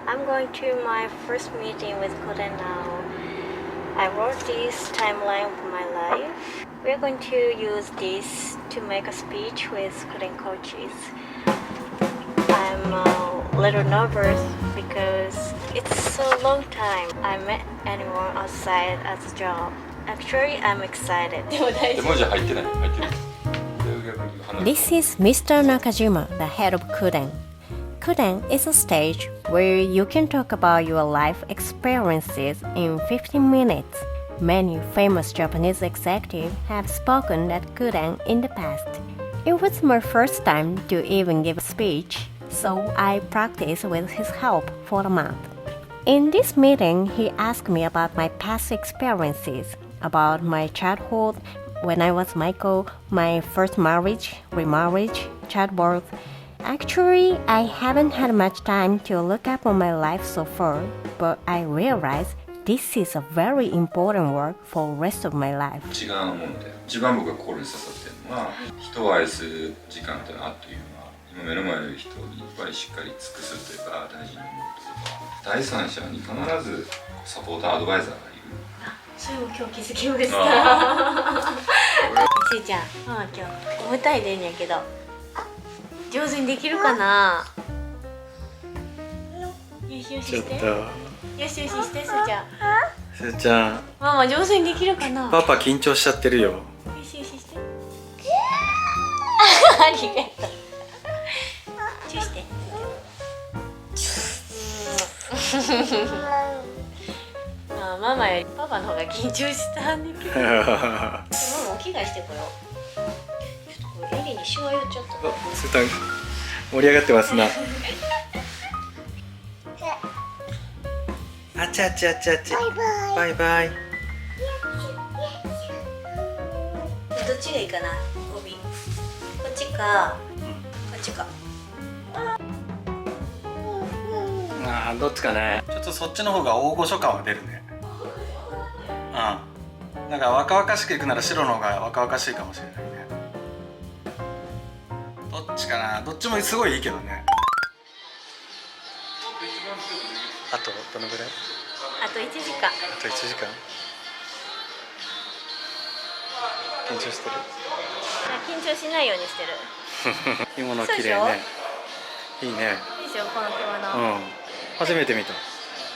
I'm going to my first meeting with Koden now. I wrote this timeline of my life. We're going to use this to make a speech with Koden coaches. I'm a little nervous because it's a long time I met anyone outside as a job. Actually, I'm excited. 絵文字入ってない入ってない This is Mr. Nakajima, the head of Kuden. Kuden is a stage where you can talk about your life experiences in 15 minutes. Many famous Japanese executives have spoken at Kuden in the past. It was my first time to even give a speech, so I practiced with his help for a month. In this meeting, he asked me about my past experiences, about my childhood, when I was Michael, my first marriage, remarriage, childbirth. Actually, I haven't had much time to look up on my life so far, but I realized this is a very important work for the rest of my life. 違うもので一番僕が心に刺さっているのは人を愛する時間というのはというのは今目の前にいる人にやっぱりしっかり尽くすというか大事に思うというか第三者に必ずサポーターアドバイザーがいるそれも今日気づきました。しーちゃん、ママ今日お舞台出んやけど上手にできるかな。よしよしして。よしよししてすーちゃん。すーちゃん、ママ上手にできるかな。パパ緊張しちゃってるよ。よしよしして。ありがとう。チューして。あ、ママよりパパの方が緊張したんだけど。ママお着替えしてこよう。ちょっとこれ襟にシワ寄っちゃった。すーたん盛り上がってますな。あちゃあちゃあちゃあちゃ。バイバイ。どっちがいいかな、帯。こっちか、こっちか。ああ、どっちかね。ちょっとそっちの方が大御所感は出るね。うん。なんか若々しくいくなら白の方が若々しいかもしれないね。どっちかな。どっちもすごいいいけどね。あとどのぐらい？あと1時間。あと1時間。緊張してる？緊張しないようにしてる。着物綺麗ね。いいね。いいでしょ、この着物。うん。初めて見た。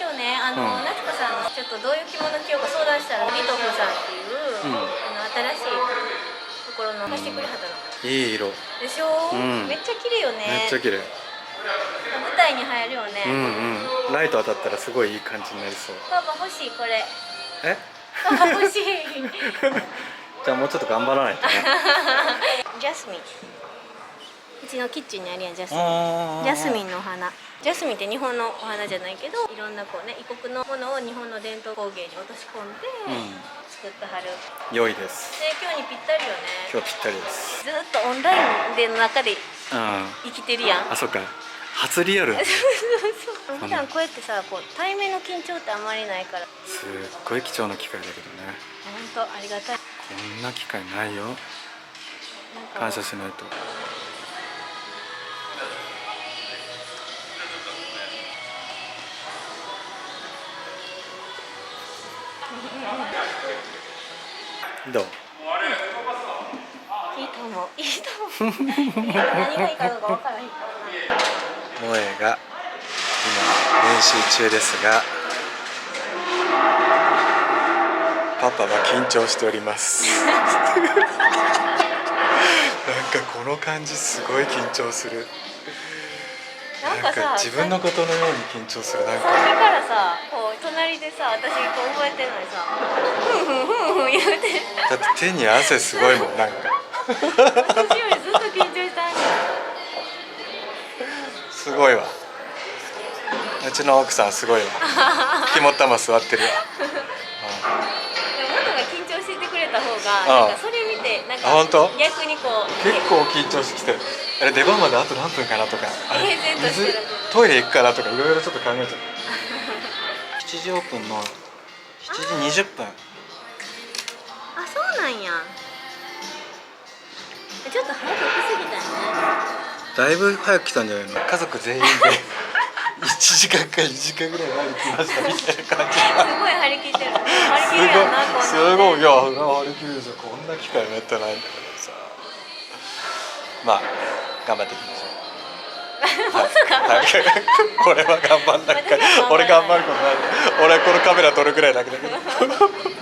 今日ね、夏子さんにちょっとどういう着物着ようか相談したら、リトフさんっていう、新しいところの貸してくれはったの。いい色。でしょ、めっちゃ綺麗よね。めっちゃ綺麗。舞台に入るよね。ライト当たったらすごいいい感じになりそう。パパ欲しいこれ。え？パパ欲しい。じゃあもうちょっと頑張らないとね。ジャスミン。うちのキッチンにあるやん、ジャスミン。ジャスミンのお花。ジャスミンって日本のお花じゃないけど、いろんなこうね、異国のものを日本の伝統工芸に落とし込んで作ってはる。良いです。で、今日にぴったりよね。今日ぴったりです。ずっとオンラインでの中で生きてるやん。あ、そっか。初リアル。普段こうやってさ、こう対面の緊張ってあんまりないから。すっごい貴重な機会だけどね。本当ありがたい。こんな機会ないよ。感謝しないと。どう？いいと思う。いいと思う。何がいいかどうか分からへんからな。萌えが今練習中ですが、パパは緊張しております。なんかこの感じすごい緊張する。なんか自分のことのように緊張する。なんかさっきからさ、こう隣でさ、私こう覚えてるのにさ、ふん言うて。だって手に汗すごいもん。なんか私よりずっと緊張したんや。すごいわ。うちの奥さんすごいわ。肝っ玉座ってるわ。でも元が緊張しててくれた方が、なんかそれ見てなんか逆にこう結構緊張してきて、あれ出番まであと何分かなとか、あれ水トイレ行くかなとかいろいろちょっと考えちゃった。7時オープンの7時20分。あ、そうなんや。ちょっと早く来すぎたよね。だいぶ早く来たんじゃないの？家族全員で1時間か2時間ぐらい前に来ましたみたいな感じすごい張り切ってる。張り切るやんな、こんなすね。ごい、いや張り切るでしょ。こんな機会めったないんだからさ。まあ頑張っていきましょう。はい、これは頑張んないから。俺頑張ることない。俺このカメラ撮るぐらいだけだけど。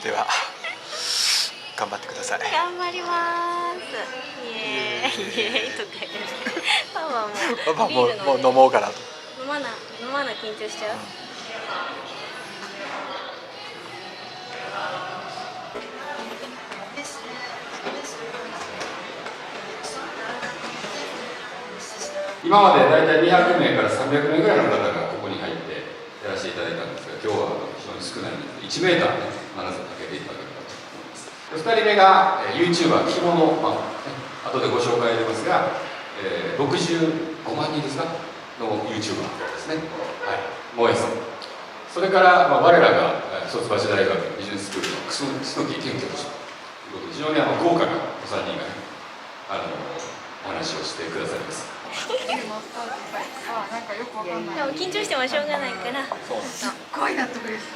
では頑張ってください。頑張ります。イエーイ、イエーイとか言って。パパもパパビールもう飲もうかなと。飲まな緊張しちゃう。今までだいたい200名から300名ぐらいの方がここに入ってやらせていただいたんですが、今日は非常に少ないので1メーターね、必ずかけていただければと思います。2人目が YouTuber 着物マン、後でご紹介入れますが、65万人ですかの YouTuber ですね。はい、萌えさん。それから、我らが卒橋大学ビジネススクールの楠木健教授ということで、非常に豪華なお三人が、ね、お話をしてくださいます。でも緊張してもしょうがないから。すっごい納得です。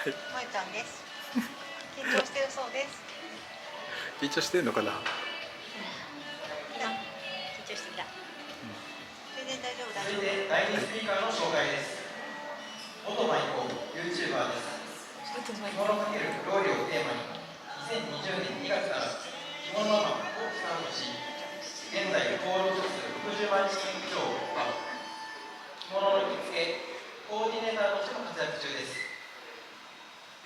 萌ちゃんです。緊張してるそうです。緊張してんのかな。緊張してきた。全然大丈夫大丈夫。続いて第2スピーカーの紹介です。元舞子 YouTuber です。着物かける料理をテーマに2020年2月から着物マンをスタートし、現在登録者数60万人以上は着物の着付けコーディネーターとしても活躍中です。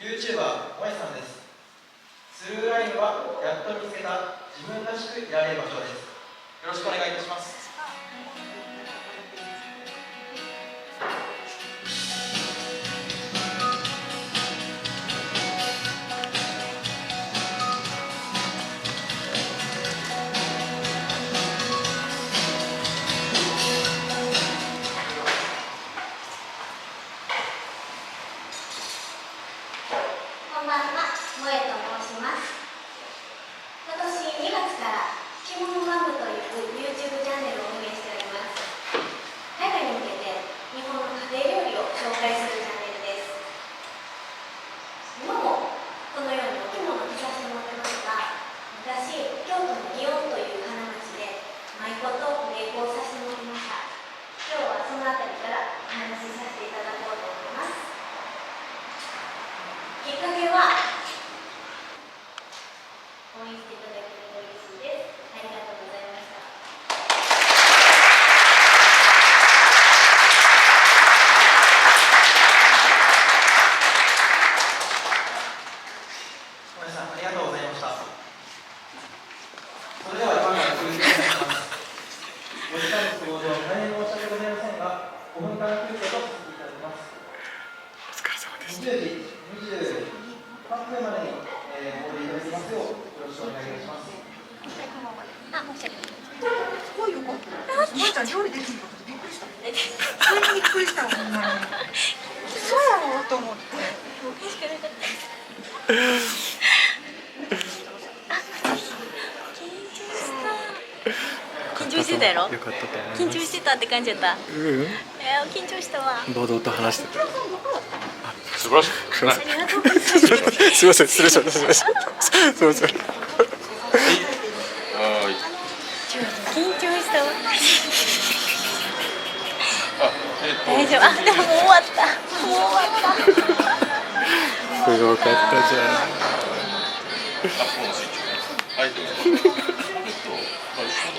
YouTuber 萌さんです。スルーラインはやっと見つけた自分らしくいられる場所です。よろしくお願いいたします。こんばんは、萌と申します。今年2月から着物マムという YouTube チャンネルを運営しております。海外に向けて日本の家庭料理を紹介するチャンネルです。今もこのようにお着物を着させてもらってますが、昔京都の祇園という花街で舞妓と芸妓をさせてもらいました。今日はそのあたりからお話しさせていただこうと思います。きっかけは応援していただけると嬉しいです。ありがとうございました。萌さん、ありがとうございました。それでは今から続きになります。4時間の登場、大変申し訳ございませんが、5分間休憩とさせていただきます。お疲れ様です。 20時23分までに、お降りいただきますようよろしくお願いいたします。あ、申し訳ない。すごいよ。萌ちゃん料理できることでびっくりした。それにびっくりしたほんまに。そうやろうと思って。おかしくなかったです。緊張してたやろ。よかったと思います。緊張してたって感じやった。緊張したわ。堂々と話してた。素晴らしい。ありがとうございます。すみません、失礼しました。すみません。すみません。緊張したわ。大丈夫。あ、でももう終わった。もう終わった。よかったじゃん。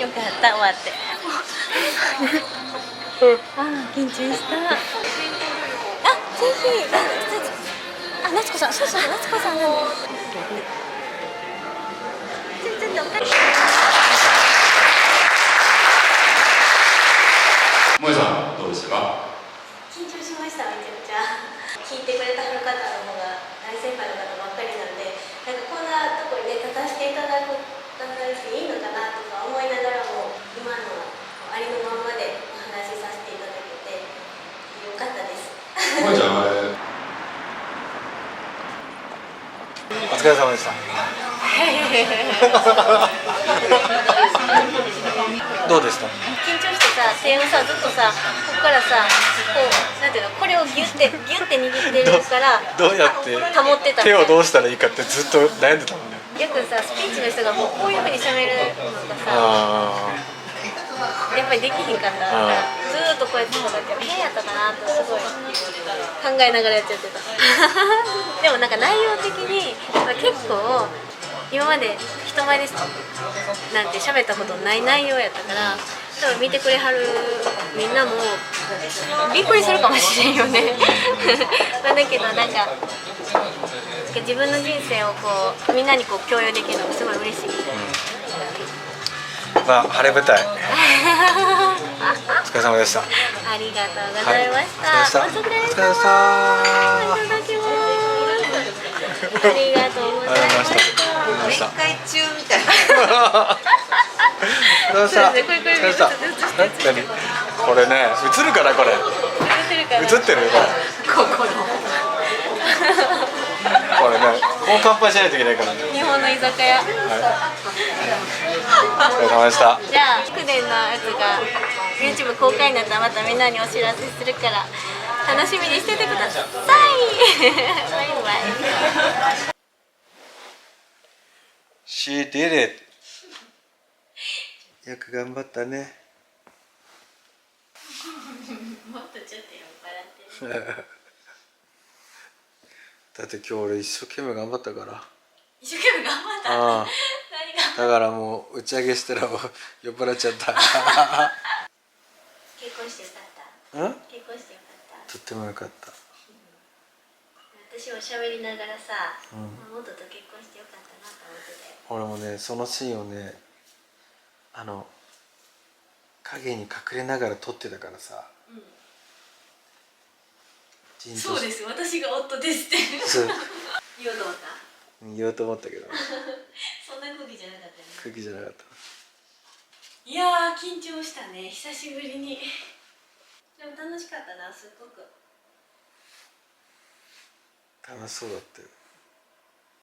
よかった終わって。あ、緊張した。あ、ぜひ。あ、夏子さん、そうそう、夏子さんなんだ。ちょっと。萌さんどうでしたか？緊張しました。めちゃくちゃ。聞いてくれた方の方が大先輩の方ばっかりなんで、なんかこんなとこにね立たせていただいていいのかなとか思いながらも、今のありのままでお話しさせていただけてよかったです。萌ちゃんあれ。お疲れ様でした。いやいやどうでした？緊張してさ、手をさずっとさ、ここからさ、こうなんていうの、これをギュって握ってるからどうやって保ってたみたいな。手をどうしたらいいかってずっと悩んでたもんね。よくさ、スピーチの人がもうこういう風に喋るのがさ、あやっぱりできひんかったからずーっとこうやってたから変やったかなとすごい考えながらやっちゃってたでもなんか内容的に結構今まで人前でなんて喋ったことない内容やったから多分見てくれはるみんなもびっくりするかもしれんよねまあだけどなんか自分の人生をこうみんなにこう共有できるのがすごい嬉しい。まあ晴れ舞台お疲れ様でした。ありがとうございました。はい、お疲れ様でした。お疲れ様でした。いただきます。ありがとうございました。面会中みたいな。どうした？これ何？これね、映るかなこれ。映ってるよこれ。ここのこれね、こう乾杯しないといけないからね。日本の居酒屋。お疲れ様でした。じゃあ、9年のやつが YouTube 公開になったらまたみんなにお知らせするから楽しみにしててください。バイバイ。She did it. よく頑張ったね。もっとちょっと酔っ払ってる。だって今日俺一生懸命頑張ったから。一生懸命頑張った。ああ。何が？だからもう打ち上げしたら酔っ払っちゃった。結婚してよかった。うん？結婚してよかった。とってもよかった。私も喋りながらさ、うん、元と結婚してよかったなと思ってたよ。俺もねそのシーンをね影に隠れながら撮ってたからさ、うん、じんとそうです私が夫ですってそう言おうと思った。言おうと思ったけどそんな空気じゃなかったね。空気じゃなかった。いやー緊張したね久しぶりに。でも楽しかったなすっごく。楽しそうだったよ。